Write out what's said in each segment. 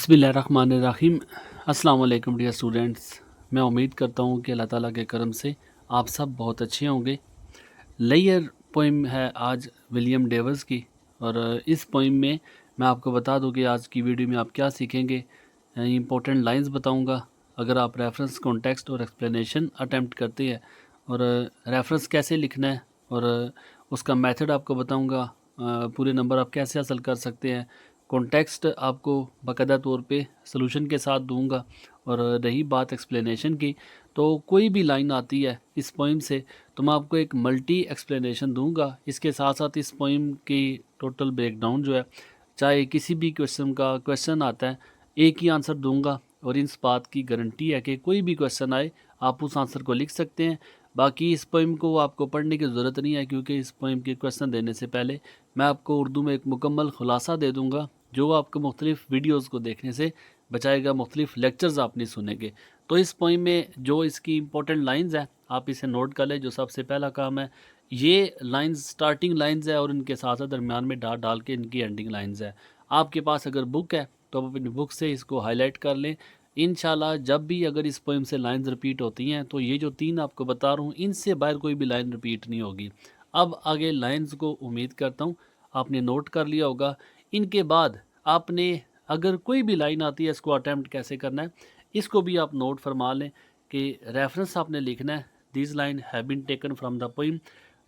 बिस्मिल्लाहिर्रहमानिर्रहीम। अस्सलाम वालेकुम डियर स्टूडेंट्स। मैं उम्मीद करता हूँ कि अल्लाह ताला के करम से आप सब बहुत अच्छे होंगे। लेयर पोइम है आज विलियम डेविस की, और इस पोइम में मैं आपको बता दूँ कि आज की वीडियो में आप क्या सीखेंगे। इंपॉर्टेंट लाइंस बताऊँगा। अगर आप रेफरेंस, कॉन्टेक्स्ट और एक्सप्लेनेशन अटेम्प्ट करते हैं, और रेफरेंस कैसे लिखना है और उसका मेथड आपको बताऊँगा। पूरे नंबर आप कैसे हासिल कर सकते हैं। कॉन्टेक्स्ट आपको बाकायदा तौर पे सॉल्यूशन के साथ दूंगा। और रही बात एक्सप्लेनेशन की, तो कोई भी लाइन आती है इस पोइम से तो मैं आपको एक मल्टी एक्सप्लेनेशन दूंगा। इसके साथ साथ इस पोइम की टोटल ब्रेकडाउन जो है, चाहे किसी भी क्वेश्चन का क्वेश्चन आता है, एक ही आंसर दूंगा। और इस बात की गारंटी है कि कोई भी क्वेश्चन आए आप उस आंसर को लिख सकते हैं। बाकी इस पोइम को आपको पढ़ने की ज़रूरत नहीं है, क्योंकि इस पोइम के क्वेश्चन देने से पहले मैं आपको उर्दू में एक मुकम्मल खुलासा दे दूंगा, जो आपको मुख्तलिफ़ वीडियोस को देखने से बचाएगा, मुख्तलिफ़ लेक्चर्स आप नहीं सुनेंगे। तो इस पोइम में जो इसकी इंपॉर्टेंट लाइंस हैं, आप इसे नोट कर लें। जो सबसे पहला काम है, ये लाइंस स्टार्टिंग लाइंस है और इनके साथ साथ दरमियान में डाल डाल के इनकी एंडिंग लाइंस है। आपके पास अगर बुक है तो आप अपनी बुक से इसको हाईलाइट कर लें। इंशाल्लाह जब भी अगर इस पोइम से लाइंस रिपीट होती हैं तो ये जो तीन आपको बता रहा हूँ, इनसे बाहर कोई भी लाइन रिपीट नहीं होगी। अब आगे लाइंस को उम्मीद करता हूँ आपने नोट कर लिया होगा। इनके बाद आपने अगर कोई भी लाइन आती है, इसको अटैम्प्ट कैसे करना है, इसको भी आप नोट फरमा लें कि रेफरेंस आपने लिखना है। This line have been taken from the poem.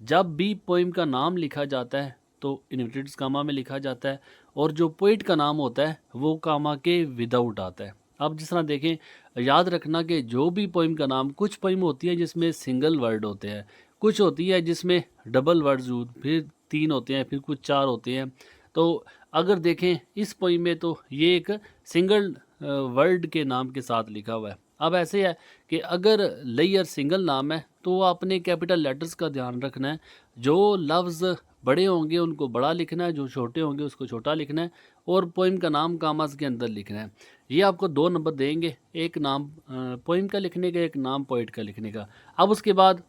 जब भी पोइम का नाम लिखा जाता है तो इन्वर्टेड कामा में लिखा जाता है, और जो पोइट का नाम होता है वो कामा के विदाउट आता है। अब जिस तरह देखें, याद रखना कि जो भी पोइम का नाम, कुछ पोइम होती है जिसमें सिंगल वर्ड होते हैं, कुछ होती है जिसमें डबल वर्ड्स यूज, फिर तीन होते हैं, फिर कुछ चार होते हैं। तो अगर देखें इस पोइम में तो ये एक सिंगल वर्ड के नाम के साथ लिखा हुआ है। अब ऐसे है कि अगर लेयर सिंगल नाम है तो आपने कैपिटल लेटर्स का ध्यान रखना है। जो लफ्ज़ बड़े होंगे उनको बड़ा लिखना है, जो छोटे होंगे उसको छोटा लिखना है, और पोइम का नाम कामास के अंदर लिखना है। ये आपको दो नंबर देंगे, एक नाम पोइम का लिखने का, एक नाम पोइट का लिखने का। अब उसके बाद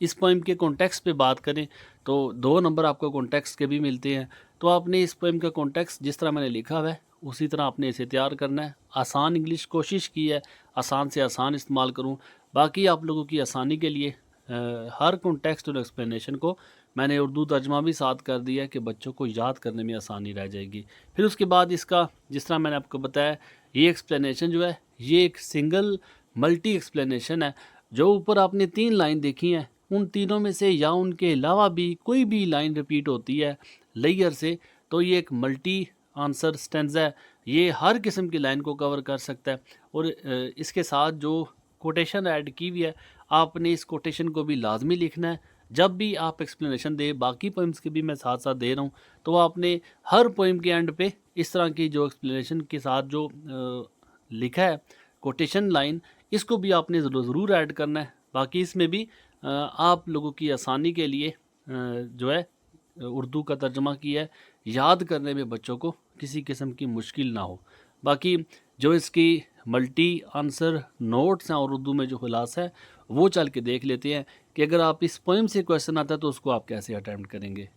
इस पोइम के कॉन्टेक्स्ट पे बात करें तो दो नंबर आपको कॉन्टेक्स्ट के भी मिलते हैं। तो आपने इस पोइम का कॉन्टेक्स्ट जिस तरह मैंने लिखा हुआ है उसी तरह आपने इसे तैयार करना है। आसान इंग्लिश कोशिश की है, आसान से आसान इस्तेमाल करूं। बाकी आप लोगों की आसानी के लिए हर कॉन्टेक्स्ट और एक्सप्लेनेशन को मैंने उर्दू तर्जमा भी साथ कर दिया है कि बच्चों को याद करने में आसानी रह जाएगी। फिर उसके बाद इसका, जिस तरह मैंने आपको बताया, ये एक्सप्लेनेशन जो है ये एक सिंगल मल्टी एक्सप्लेनेशन है। जो ऊपर आपने तीन लाइन देखी हैं, उन तीनों में से या उनके अलावा भी कोई भी लाइन रिपीट होती है लेयर से तो ये एक मल्टी आंसर स्टेंजा है। ये हर किस्म की लाइन को कवर कर सकता है। और इसके साथ जो कोटेशन ऐड की हुई है, आपने इस कोटेशन को भी लाजमी लिखना है जब भी आप एक्सप्लेनेशन दे। बाकी पोइम्स के भी मैं साथ साथ दे रहा हूँ, तो आपने हर पोइम के एंड पे इस तरह की जो एक्सप्लेनेशन के साथ जो लिखा है कोटेशन लाइन, इसको भी आपने ज़रूर ऐड करना है। बाकी इसमें भी आप लोगों की आसानी के लिए जो है उर्दू का तर्जमा किया है, याद करने में बच्चों को किसी किस्म की मुश्किल ना हो। बाकी जो इसकी मल्टी आंसर नोट्स हैं और उर्दू में जो खुलासा है वो चल के देख लेते हैं कि अगर आप इस पोइम से क्वेश्चन आता है तो उसको आप कैसे अटैम्प्ट करेंगे।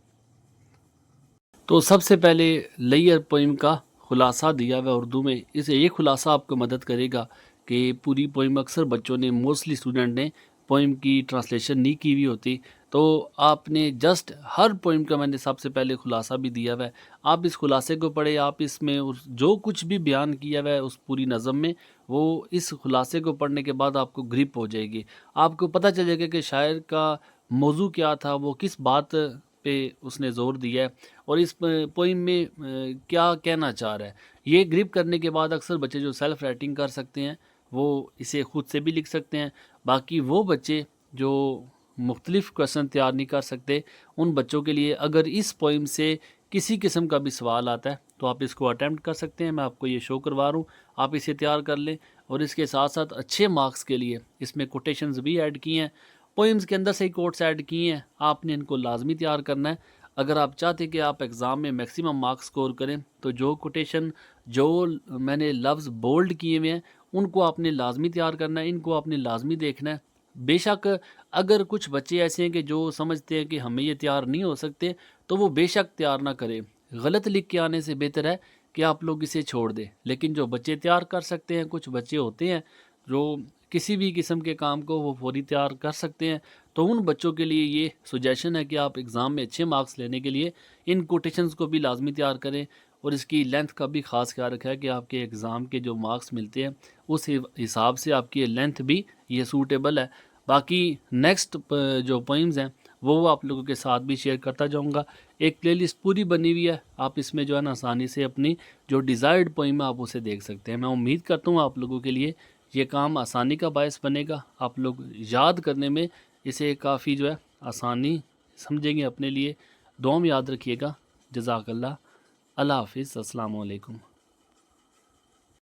तो सबसे पहले लेयर पोइम का खुलासा दिया हुआ उर्दू में। इसे ये खुलासा आपको मदद करेगा कि पूरी पोइम, अक्सर बच्चों ने, मोस्टली स्टूडेंट ने पोइम की ट्रांसलेशन नहीं की हुई होती, तो आपने जस्ट हर पोइम का मैंने सबसे पहले खुलासा भी दिया हुआ है। आप इस खुलासे को पढ़े, आप इसमें उस जो कुछ भी बयान किया हुआ है उस पूरी नज़म में, वो इस खुलासे को पढ़ने के बाद आपको ग्रिप हो जाएगी। आपको पता चल जाएगा कि शायर का मौजू क्या था, वो किस बात पे उसने ज़ोर दिया है और इस पोइम में क्या कहना चाह रहा है। ये ग्रिप करने के बाद अक्सर बच्चे जो सेल्फ राइटिंग कर सकते हैं वो इसे खुद से भी लिख सकते हैं। बाकी वो बच्चे जो मुख्तलिफ़ क्वेश्चन तैयार नहीं कर सकते, उन बच्चों के लिए अगर इस पोइम से किसी किस्म का भी सवाल आता है तो आप इसको अटैम्प्ट कर सकते हैं। मैं आपको ये शो करवा रहा हूँ, आप इसे तैयार कर लें। और इसके साथ साथ अच्छे मार्क्स के लिए इसमें कोटेशंस भी ऐड किए हैं, पोइम्स के अंदर से ही कोट्स ऐड किए हैं, आपने इनको लाजमी तैयार करना है। अगर आप चाहते कि आप एग्ज़ाम में मैक्सिमम मार्क्स स्कोर करें तो जो कोटेशन, जो मैंने लफ्ज़ बोल्ड किए हुए हैं, उनको आपने लाजमी तैयार करना है, इनको आपने लाजमी देखना है। बेशक अगर कुछ बच्चे ऐसे हैं कि जो समझते हैं कि हमें ये तैयार नहीं हो सकते, तो वो बेशक तैयार ना करें। गलत लिख के आने से बेहतर है कि आप लोग इसे छोड़ दें। लेकिन जो बच्चे तैयार कर सकते हैं, कुछ बच्चे होते हैं जो किसी भी किस्म के काम को वो फौरी तैयार कर सकते हैं, तो उन बच्चों के लिए ये सजेशन है कि आप एग्ज़ाम में अच्छे मार्क्स लेने के लिए इन कोटेशंस को भी लाजमी तैयार करें और इसकी लेंथ का भी ख़ास ख्याल रखें कि आपके एग्ज़ाम के जो मार्क्स मिलते हैं उस हिसाब से आपकी लेंथ भी ये सूटेबल है। बाकी नेक्स्ट जो पोइम्स हैं वो आप लोगों के साथ भी शेयर करता जाऊंगा। एक प्लेलिस्ट पूरी बनी हुई है, आप इसमें जो है ना आसानी से अपनी जो डिज़ायर्ड पोइम है आप उसे देख सकते हैं। मैं उम्मीद करता हूँ आप लोगों के लिए ये काम आसानी का बायस बनेगा। आप लोग याद करने में इसे काफ़ी जो है आसानी समझेंगे अपने लिए। दुआ में याद रखिएगा। जज़ाकल्लाह। अल्लाह हाफ़िज़। अस्सलामु अलैकुम।